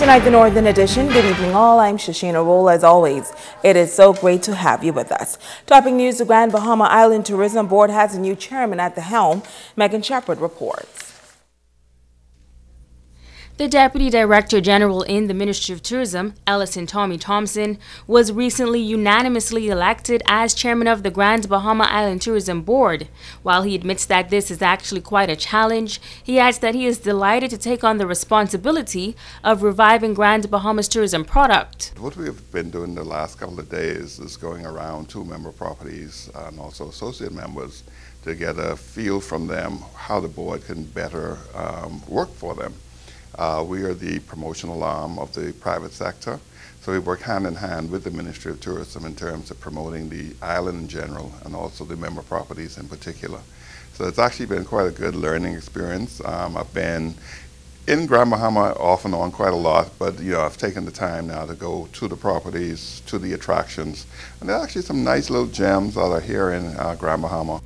Tonight, the Northern Edition. Good evening, all. I'm Shashina Roll. As always, it is so great to have you with us. Topping news, the Grand Bahama Island Tourism Board has a new chairman at the helm. Megan Shepard reports. The Deputy Director General in the Ministry of Tourism, Ellison Tommy Thompson, was recently unanimously elected as chairman of the Grand Bahama Island Tourism Board. While he admits that this is actually quite a challenge, he adds that he is delighted to take on the responsibility of reviving Grand Bahama's tourism product. What we've been doing the last couple of days is going around to member properties and also associate members to get a feel from them how the board can better work for them. We are the promotional arm of the private sector, so we work hand in hand with the Ministry of Tourism in terms of promoting the island in general and also the member properties in particular. So it's actually been quite a good learning experience. I've been in Grand Bahama off and on quite a lot, but I've taken the time now to go to the properties, to the attractions, and there are actually some nice little gems that are here in Grand Bahama.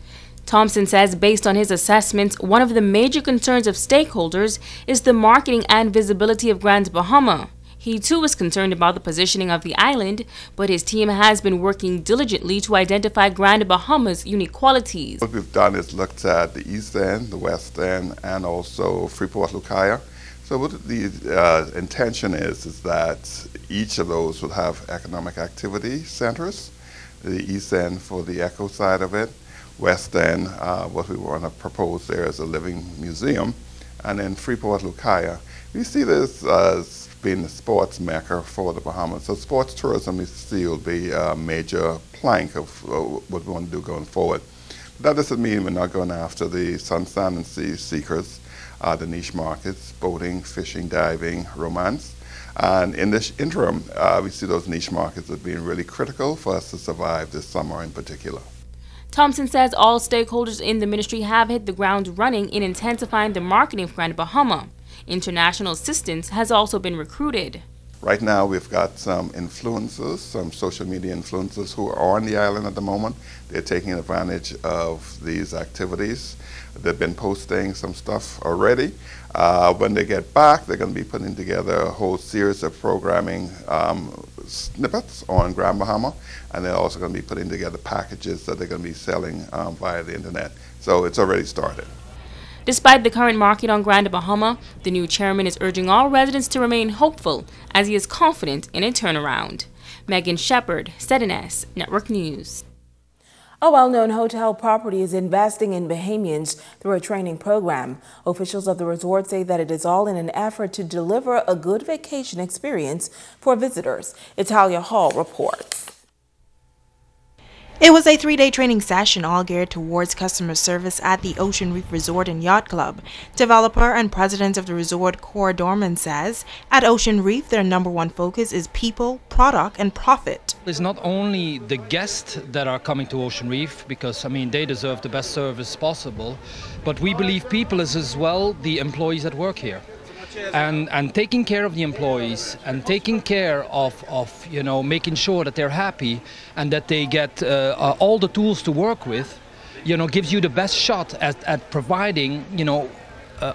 Thompson says based on his assessments, one of the major concerns of stakeholders is the marketing and visibility of Grand Bahama. He too is concerned about the positioning of the island, but his team has been working diligently to identify Grand Bahama's unique qualities. What we've done is looked at the East End, the West End, and also Freeport, Lucaya. So what the intention is that each of those will have economic activity centers. The East End for the eco side of it. West End, what we want to propose there is a living museum, and then Freeport, Lucaya. We see this as being the sports mecca for the Bahamas. So sports tourism we see will be a major plank of what we want to do going forward. But that doesn't mean we're not going after the sun, sand, and sea seekers, the niche markets, boating, fishing, diving, romance. And in this interim, we see those niche markets as being really critical for us to survive this summer in particular. Thompson says all stakeholders in the ministry have hit the ground running in intensifying the marketing for Grand Bahama. International assistance has also been recruited. Right now we've got some influencers, some social media influencers who are on the island at the moment. They're taking advantage of these activities. They've been posting some stuff already. When they get back, they're going to be putting together a whole series of programming snippets on Grand Bahama, and they're also going to be putting together packages that they're going to be selling via the internet. So it's already started. Despite the current market on Grand Bahama, the new chairman is urging all residents to remain hopeful as he is confident in a turnaround. Megan Shepard, ZNS Network News. A well-known hotel property is investing in Bahamians through a training program. Officials of the resort say that it is all in an effort to deliver a good vacation experience for visitors. Italia Hall reports. It was a 3-day training session all geared towards customer service at the Ocean Reef Resort and Yacht Club. Developer and president of the resort, Cora Dorman, says at Ocean Reef their #1 focus is people, product, and profit. It's not only the guests that are coming to Ocean Reef, because they deserve the best service possible, but we believe people is as well the employees that work here. And taking care of the employees and taking care of making sure that they're happy and that they get all the tools to work with, gives you the best shot at providing,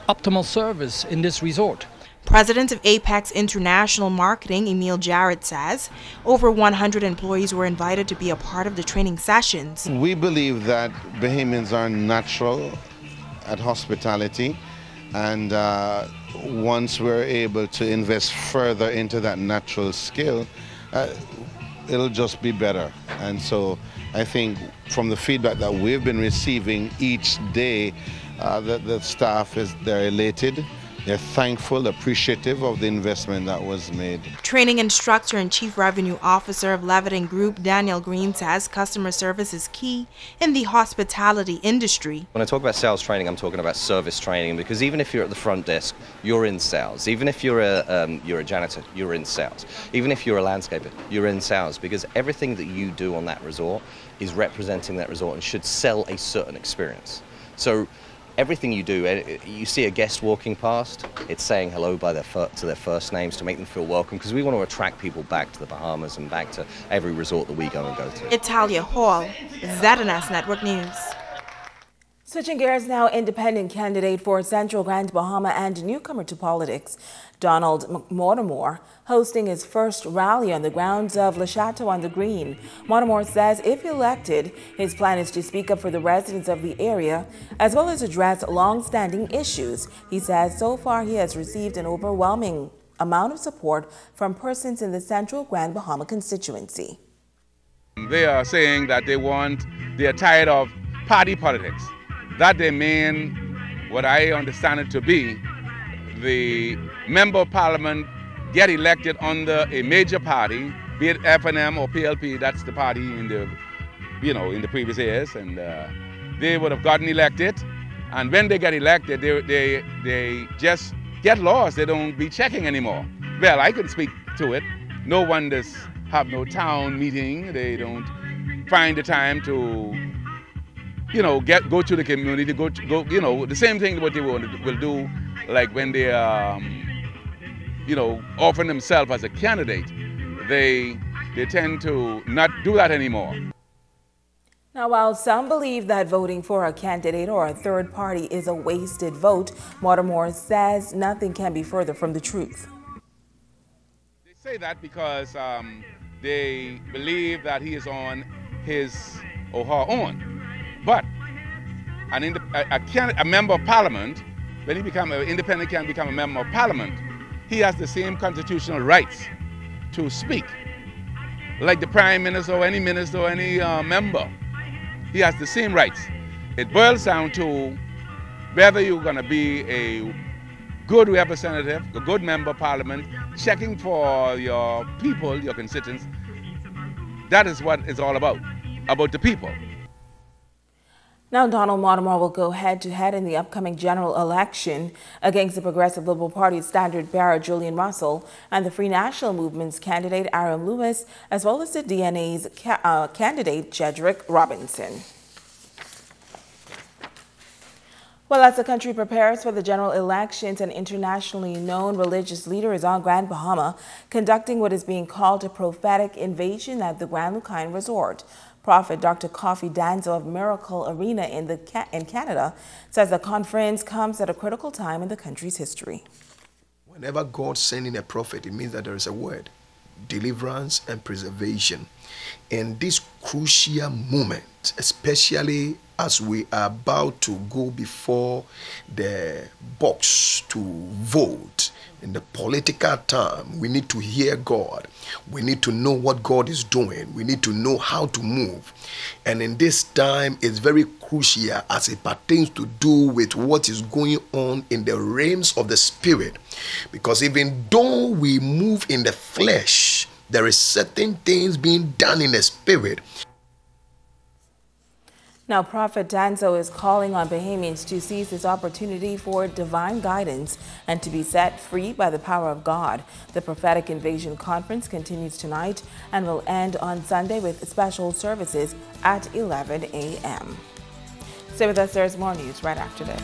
optimal service in this resort. President of Apex International Marketing, Emil Jarrett, says over 100 employees were invited to be a part of the training sessions. We believe that Bahamians are natural at hospitality, and once we're able to invest further into that natural skill, it'll just be better. And so I think from the feedback that we've been receiving each day, the staff they're elated. They're thankful, appreciative of the investment that was made. Training instructor and Chief Revenue Officer of Leviton Group, Daniel Green, says customer service is key in the hospitality industry. When I talk about sales training, I'm talking about service training, because even if you're at the front desk, you're in sales. Even if you're a janitor, you're in sales. Even if you're a landscaper, you're in sales, because everything that you do on that resort is representing that resort and should sell a certain experience. So everything you do, you see a guest walking past, it's saying hello by to their first names to make them feel welcome, because we want to attract people back to the Bahamas and back to every resort that we go to. Italia Hall, ZNS Network News. Switching gears now, independent candidate for Central Grand Bahama and newcomer to politics, Donald Mortimer, hosting his first rally on the grounds of Le Chateau on the Green. Mortimer says if elected, his plan is to speak up for the residents of the area, as well as address long-standing issues. He says so far he has received an overwhelming amount of support from persons in the Central Grand Bahama constituency. They are saying that they are tired of party politics. That they mean, what I understand it to be, the member of parliament get elected under a major party, be it FNM or PLP, that's the party in the previous years, and they would have gotten elected, and when they get elected, they just get lost. They don't be checking anymore. Well, I could speak to it. No one does have no town meeting. They don't find the time to go to the community, go, the same thing what they will do, like when they offering themselves as a candidate. They tend to not do that anymore. Now, while some believe that voting for a candidate or a third party is a wasted vote, Mortimer says nothing can be further from the truth. They say that because they believe that he is on his or her own. But a member of parliament, when he becomes an independent can become a member of parliament, he has the same constitutional rights to speak, like the prime minister or any member. He has the same rights. It boils down to whether you're going to be a good representative, a good member of parliament, checking for your people, your constituents. That is what it's all about the people. Now, Donald Mortimer will go head-to-head in the upcoming general election against the Progressive Liberal Party's standard-bearer Julian Russell and the Free National Movement's candidate Aaron Lewis, as well as the DNA's candidate Jedrick Robinson. Well, as the country prepares for the general elections, an internationally known religious leader is on Grand Bahama, conducting what is being called a prophetic invasion at the Grand Lucaine Resort. Prophet Dr. Kofi Danzo of Miracle Arena in Canada says the conference comes at a critical time in the country's history. Whenever God sends in a prophet, it means that there is a word, deliverance and preservation. In this crucial moment, especially as we are about to go before the box to vote, in the political time, we need to hear God. We need to know what God is doing. We need to know how to move. And in this time, it's very crucial as it pertains to do with what is going on in the realms of the spirit. Because even though we move in the flesh, there is certain things being done in the spirit. Now, Prophet Danzo is calling on Bahamians to seize this opportunity for divine guidance and to be set free by the power of God. The Prophetic Invasion Conference continues tonight and will end on Sunday with special services at 11 a.m. Stay with us, there's more news right after this.